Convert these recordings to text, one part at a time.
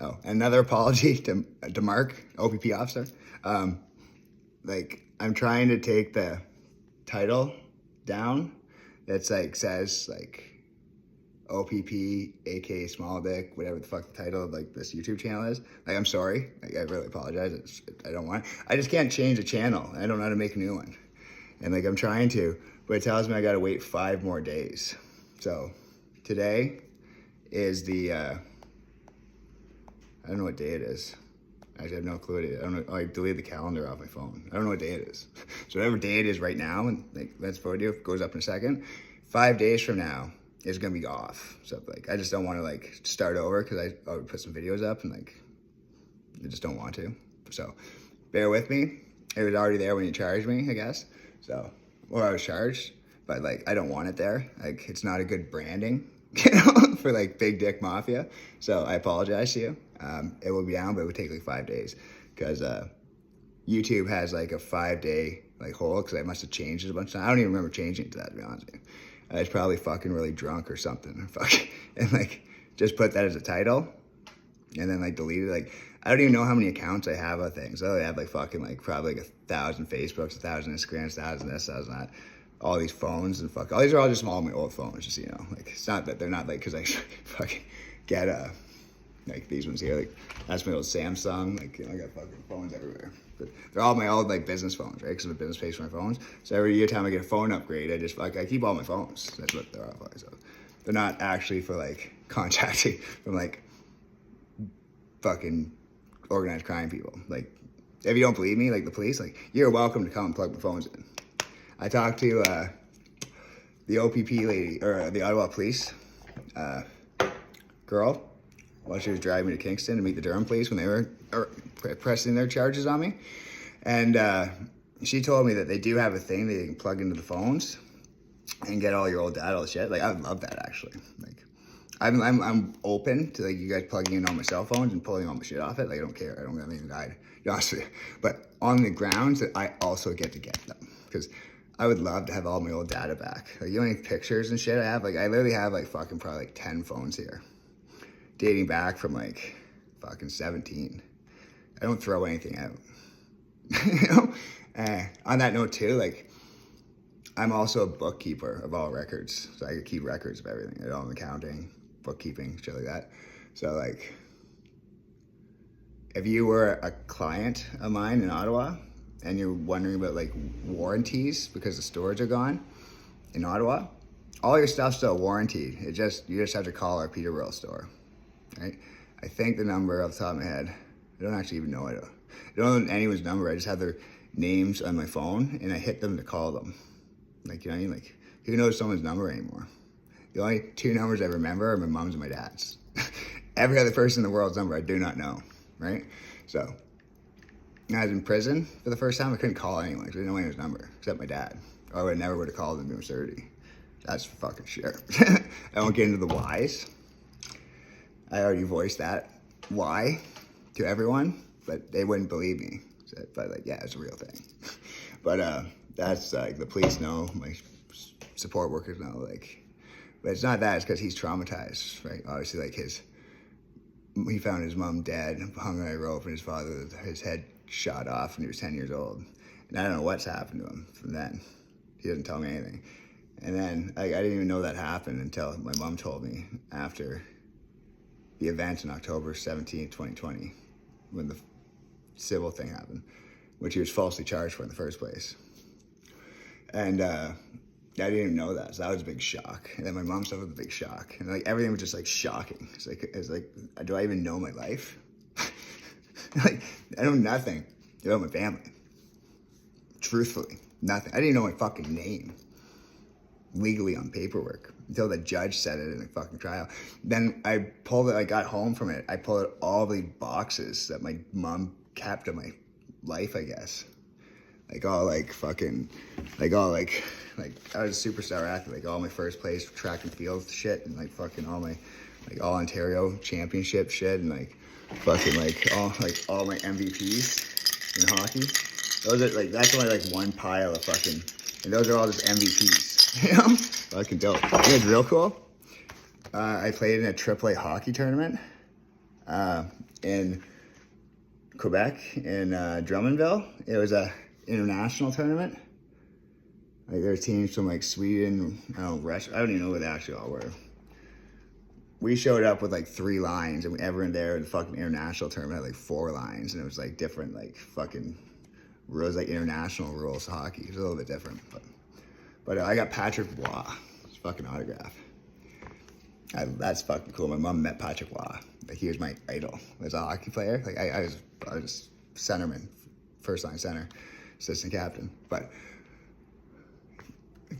Oh, another apology to Mark, OPP officer. Like, I'm trying to take the title down. That's like, says like OPP, aka Small Dick, whatever the fuck the title of like this YouTube channel is. Like, I'm sorry. Like, I really apologize. I don't want. I just can't change a channel. I don't know how to make a new one. And like, I'm trying to, but it tells me I gotta wait 5 more days. So today is the, I don't know what day it is. I have no clue what it is. I don't know. I deleted the calendar off my phone. I don't know what day it is. So whatever day it is right now, and like, that's video goes up in a second. 5 days from now, it's gonna be off. So like, I just don't want to like start over because I would put some videos up and like, I just don't want to. So bear with me. It was already there when you charged me, I guess. So, or I was charged, but like, I don't want it there. Like, it's not a good branding, you know, for like Big Dick Mafia. So I apologize to you. It will be down, but it would take like 5 days because YouTube has like a 5-day like hold because I must have changed it a bunch of times. I don't even remember changing it to that, to be honest with you. I was probably fucking really drunk or something. And like, just put that as a title and then like delete it. Like, I don't even know how many accounts I have of things. I have like fucking like probably like 1,000 Facebooks, 1,000 Instagrams, 1,000 this, 1,000 that. All these phones and all these are all just all my old phones, just, you know. Like, it's not that they're not like, cause I fucking get like these ones here, like that's my old Samsung. Like, you know, I got fucking phones everywhere. But they're all my old like business phones, right? Because I'm a business pays for my phones. So every time I get a phone upgrade, I just like I keep all my phones. That's what they're all for. So they're not actually for like contacting from like fucking organized crime people. Like, if you don't believe me, like the police, like, you're welcome to come and plug my phones in. I talked to the OPP lady or the Ottawa police girl while she was driving me to Kingston to meet the Durham police when they were pressing their charges on me. And she told me that they do have a thing that you can plug into the phones and get all your old data, all the shit. Like, I would love that, actually. Like, I'm open to like you guys plugging in on my cell phones and pulling all my shit off it. Like, I don't care. I don't have anything to hide, to be honest with you. But on the grounds that I also get to get them, because I would love to have all my old data back. Like, you know how many pictures and shit I have? Like, I literally have like fucking probably like 10 phones here, dating back from like fucking 17. I don't throw anything out. You know? On that note too, like, I'm also a bookkeeper of all records. So I could keep records of everything, all accounting, bookkeeping, shit like that. So like, if you were a client of mine in Ottawa and you're wondering about like warranties because the storage are gone in Ottawa, all your stuff's still warranted. You just have to call our Peterborough store, right? I think the number off the top of my head, I don't actually even know it. I don't know anyone's number. I just have their names on my phone and I hit them to call them. Like, you know what I mean? Like, who knows someone's number anymore? The only 2 numbers I remember are my mom's and my dad's. Every other person in the world's number I do not know, right? So, when I was in prison for the first time, I couldn't call anyone because I didn't know anyone's number except my dad. Or I would never would have called him to absurdity. That's for fucking sure. I won't get into the whys. I already voiced that why to everyone, but they wouldn't believe me. But like, yeah, it's a real thing. But that's like, the police know, my support workers know, like, but it's not that, it's because he's traumatized, right? Obviously, like, he found his mom dead, hung on a rope, and his father, his head shot off when he was 10 years old. And I don't know what's happened to him from then. He doesn't tell me anything. And then I didn't even know that happened until my mom told me after the event in October 17, 2020, when the civil thing happened, which he was falsely charged for in the first place. And I didn't even know that, so that was a big shock. And then my mom suffered a big shock, and like everything was just like shocking. It's like, do I even know my life? Like, I know nothing about my family. Truthfully, nothing. I didn't even know my fucking name legally on paperwork until the judge said it in a fucking trial. Then I got home from it. I pulled out all the boxes that my mom kept of my life, I guess. Like all like fucking, like all like I was a superstar athlete, like all my first place track and field shit, and like fucking all my like all Ontario championship shit, and like fucking like all my MVPs in hockey. Those are like, that's only like one pile of fucking, and those are all just MVPs. You know, fucking dope. You know what's real cool? I played in a AAA hockey tournament in Quebec, in Drummondville. It was a international tournament. Like there were teams from like Sweden, I don't even know where they actually all were. We showed up with like 3 lines, and everyone there in the fucking international tournament had like 4 lines, and it was like different, like fucking rules, like international rules of hockey. It was a little bit different, but I got Patrick Roy, his fucking autograph. That's fucking cool. My mom met Patrick Roy. Like he was my idol as a hockey player. Like I was centerman, first line center, assistant captain, but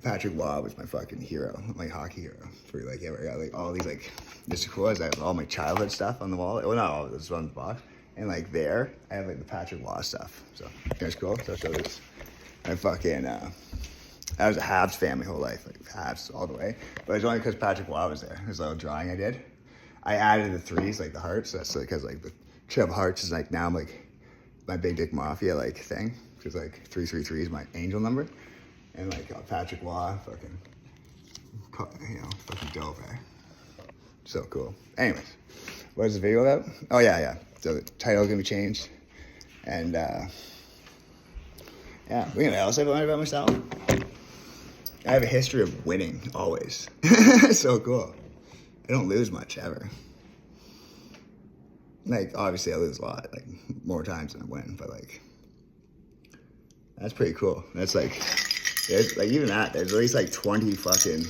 Patrick Roy was my fucking hero, my hockey hero. For like ever, I got like all these like, this is cool. I have all my childhood stuff on the wall. Well, not all, this is on the box. And like there, I have like the Patrick Roy stuff. So that's cool. So I'll show this. I fucking, I was a Habs fan my whole life, like Habs all the way. But it's only because Patrick Roy was there. There's a little drawing I did. I added the 3s, like the hearts. That's because like the tree of hearts is like now I'm like my big Dick Mofia like thing. Because like 333 is my angel number. And like Patrick Roy, fucking, fucking dope, eh? So cool. Anyways, what is the video about? Oh yeah. So the title's gonna be changed. And yeah, you know what else I've learned about myself? I have a history of winning, always. So cool. I don't lose much, ever. Like, obviously I lose a lot, like, more times than I win, but like, that's pretty cool. That's like, there's like, even that, there's at least like 20 fucking,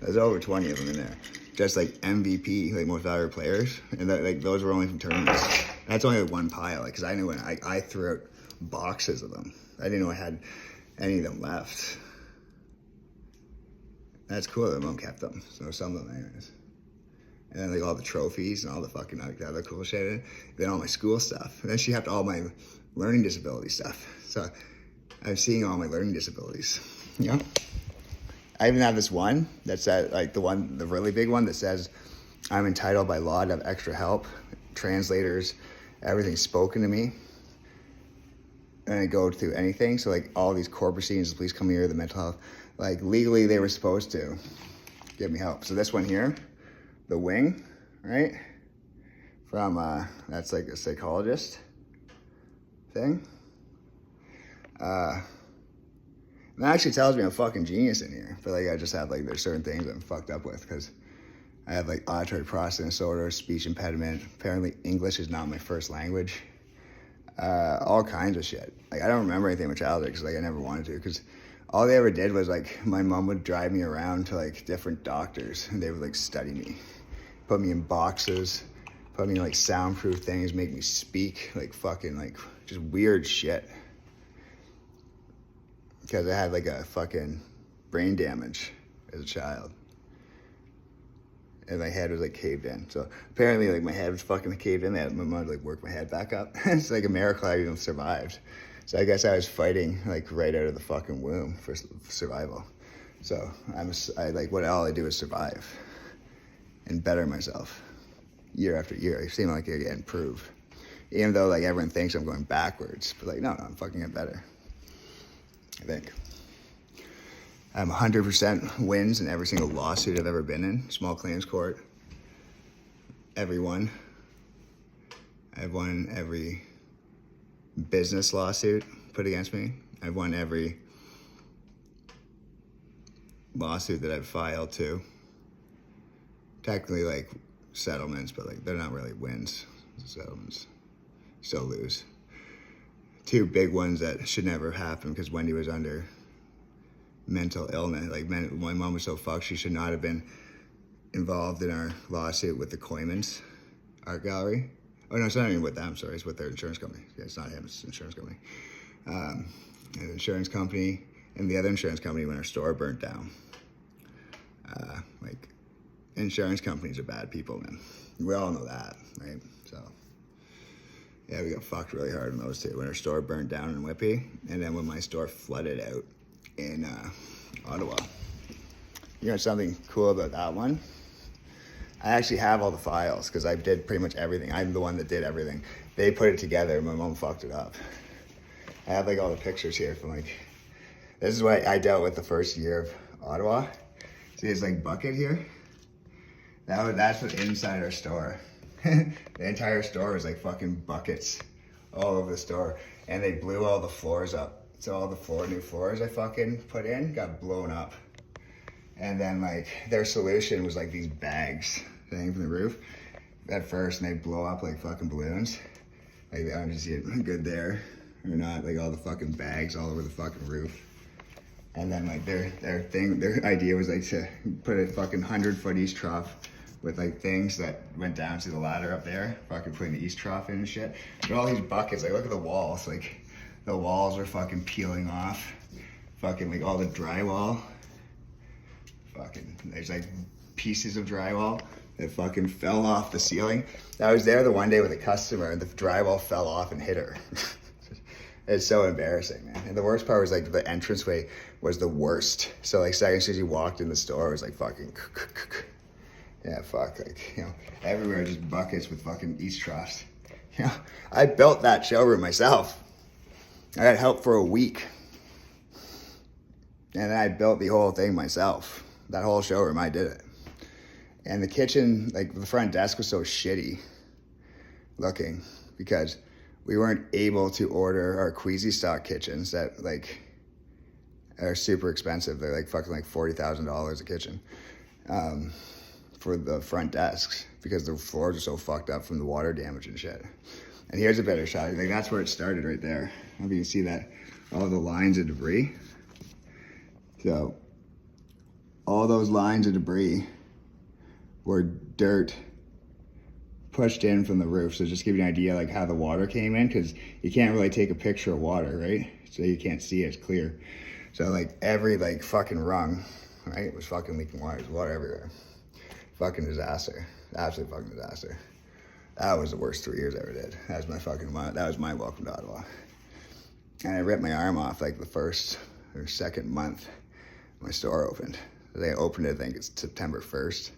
there's over 20 of them in there. Just like MVP, like most valuable players. And that, like, those were only from tournaments. That's only like 1 pile, like, cause I knew when I threw out boxes of them. I didn't know I had any of them left. That's cool that Mom kept them. So some of them anyways. And then like all the trophies and all the fucking like, other cool shit. Then all my school stuff. And then she kept all my learning disability stuff. So I'm seeing all my learning disabilities. You know? I even have this one that says, like the really big one that says, I'm entitled by law to have extra help, translators, everything spoken to me. And I go through anything. So like all these court proceedings, the police come here, the mental health, like legally they were supposed to give me help. So this one here, the wing, right? From, that's like a psychologist thing. And that actually tells me I'm a fucking genius in here. But like I just have like, there's certain things I'm fucked up with because I have like auditory processing disorder, speech impediment. Apparently English is not my first language. All kinds of shit. Like I don't remember anything in my childhood because like I never wanted to, because all they ever did was like my mom would drive me around to like different doctors and they would like study me, put me in boxes, put me in like soundproof things, make me speak like fucking like just weird shit. Because I had like a fucking brain damage as a child. And my head was like caved in. So apparently like my head was fucking caved in. My mom would like work my head back up. It's like a miracle I even survived. So I guess I was fighting like right out of the fucking womb for survival. So I like what all I do is survive and better myself year after year. I seem like I get improved. Even though like everyone thinks I'm going backwards, but like no, I'm fucking getting better. I think. I'm 100% wins in every single lawsuit I've ever been in. Small claims court. Every one. I've won every business lawsuit put against me. I've won every lawsuit that I've filed too. Technically like settlements, but like they're not really wins. Settlements. Still lose. 2 big ones that should never happen because Wendy was under mental illness. Like my mom was so fucked, she should not have been involved in our lawsuit with the Coymans Art Gallery. Oh no, it's not even with them, sorry, it's with their insurance company. Yeah, it's not him, it's the insurance company. And the insurance company and the other insurance company when our store burnt down. Like, insurance companies are bad people, man. We all know that, right? So, yeah, we got fucked really hard on those 2. When our store burned down in Whippy, and then when my store flooded out in Ottawa. You know something cool about that one? I actually have all the files because I did pretty much everything. I'm the one that did everything. They put it together. My mom fucked it up. I have like all the pictures here from like, this is what I dealt with the first year of Ottawa. See this like bucket here? That's what's inside our store. The entire store was like fucking buckets all over the store. And they blew all the floors up. So all the new floors I fucking put in got blown up. And then like their solution was like these bags hanging from the roof at first, and they blow up like fucking balloons. Like I don't see it good there or not, like all the fucking bags all over the fucking roof. And then like their idea was like to put a fucking 100-foot east trough with like things that went down to the ladder up there, fucking putting the east trough in and shit. But all these buckets, like look at the walls, like the walls are fucking peeling off. Fucking like all the drywall. Fucking, there's like pieces of drywall that fucking fell off the ceiling. I was there the one day with a customer and the drywall fell off and hit her. It's so embarrassing, man. And the worst part was like the entranceway was the worst. So like second as you walked in the store, it was like fucking, yeah, fuck, like, you know, everywhere just buckets with fucking east troughs. You know, I built that showroom myself. I got help for a week. And I built the whole thing myself. That whole showroom, I did it. And the kitchen, like the front desk was so shitty looking because we weren't able to order our Queasy stock kitchens that like are super expensive. They're like fucking like $40,000 a kitchen for the front desks because the floors are so fucked up from the water damage and shit. And here's a better shot. Like that's where it started right there. I don't know if you can see that, all the lines of debris. So all those lines of debris were dirt pushed in from the roof. So just give you an idea like how the water came in, because you can't really take a picture of water, right? So you can't see it, it's clear. So like every like fucking rung, right, it was fucking leaking water. There's water everywhere. Fucking disaster. Absolute fucking disaster. That was the worst 3 years I ever did. That was my welcome to Ottawa. And I ripped my arm off like the first or second month my store opened. They opened it, I think it's September 1st,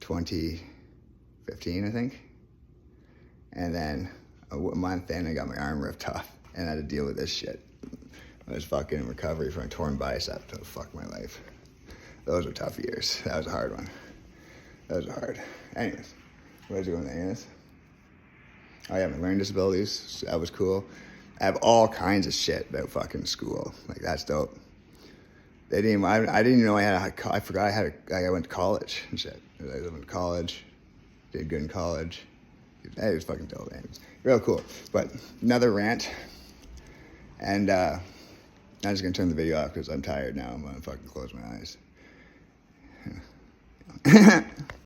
2015, I think. And then a month in, I got my arm ripped off and I had to deal with this shit. I was fucking in recovery from a torn bicep. Oh, fuck my life. Those were tough years. That was a hard one. Those were hard. Anyways, what was I doing there? Oh yeah, my learning disabilities. That was cool. I have all kinds of shit about fucking school. Like that's dope. I didn't even know I forgot I went to college and shit. I went to college, did good in college. It was fucking dope, man. It was real cool. But another rant. And I'm just gonna turn the video off because I'm tired now. I'm gonna fucking close my eyes.